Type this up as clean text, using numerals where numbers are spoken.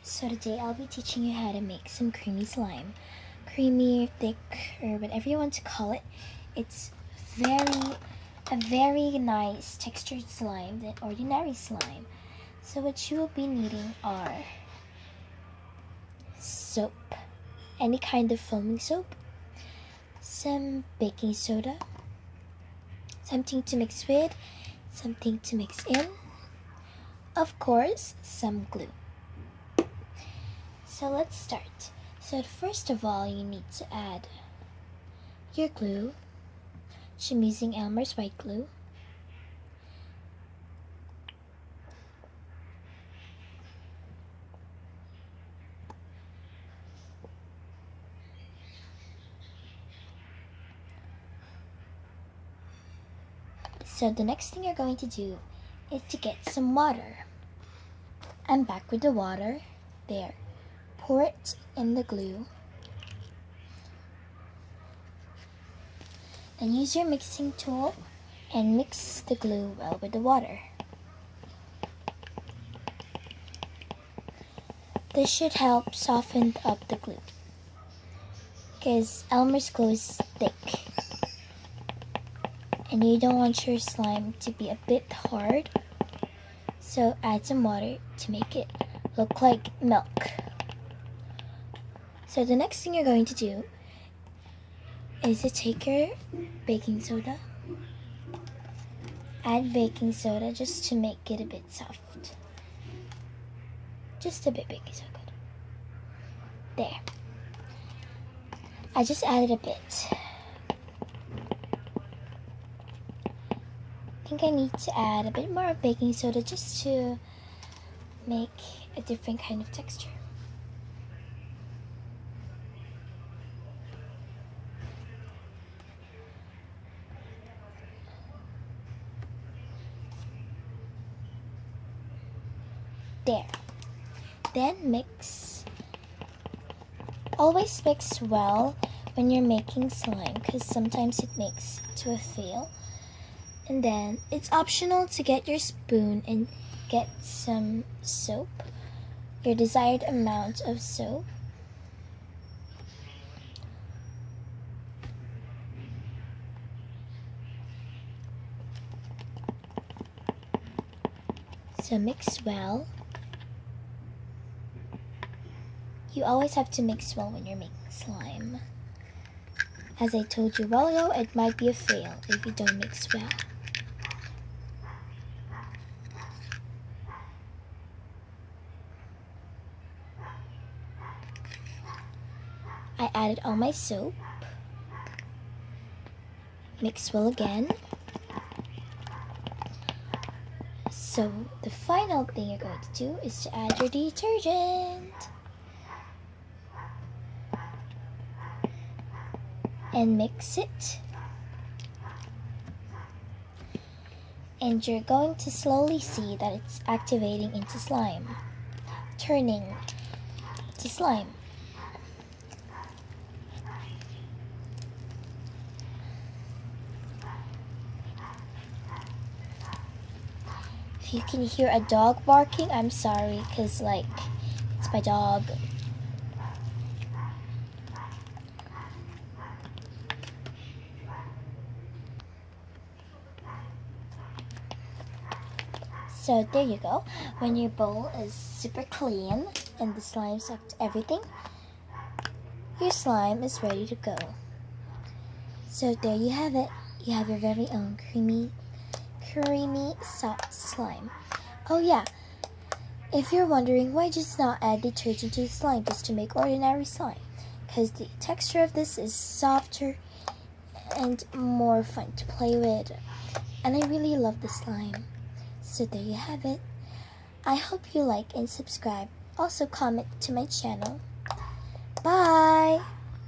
So today I'll be teaching you how to make some creamy slime. Creamy, thick, or whatever you want to call it. It's a very nice textured slime than ordinary slime. So what you will be needing are soap, any kind of foaming soap, some baking soda, something to mix with, something to mix in, of course, some glue. So let's start. So first of all, you need to add your glue. I'm using Elmer's white glue. So the next thing you're going to do is to get some water. I'm back with the water. There. Pour it in the glue. Then use your mixing tool and mix the glue well with the water. This should help soften up the glue, because Elmer's glue is thick and you don't want your slime to be a bit hard, so add some water to make it look like milk. So the next thing you're going to do is to take your baking soda, add baking soda just to make it a bit soft. Just a bit baking soda. There. I just added a bit. I think I need to add a bit more of baking soda just to make a different kind of texture. There. Then mix. Always mix well when you're making slime, because sometimes it makes to a fail. And then it's optional to get your spoon and get some soap, your desired amount of soap. So mix well. You always have to mix well when you're making slime. As I told you a while ago, it might be a fail if you don't mix well. I added all my soap. Mix well again. So the final thing you're going to do is to add your detergent. And mix it. And you're going to slowly see that it's activating into slime, turning to slime. If you can hear a dog barking, I'm sorry, because it's my dog. So there you go. When your bowl is super clean and the slime sucked everything, your slime is ready to go. So there you have it. You have your very own creamy, soft slime. Oh yeah, if you're wondering why just not add detergent to the slime just to make ordinary slime, because the texture of this is softer and more fun to play with, and I really love the slime. So there you have it. I hope you like and subscribe. Also comment to my channel. Bye!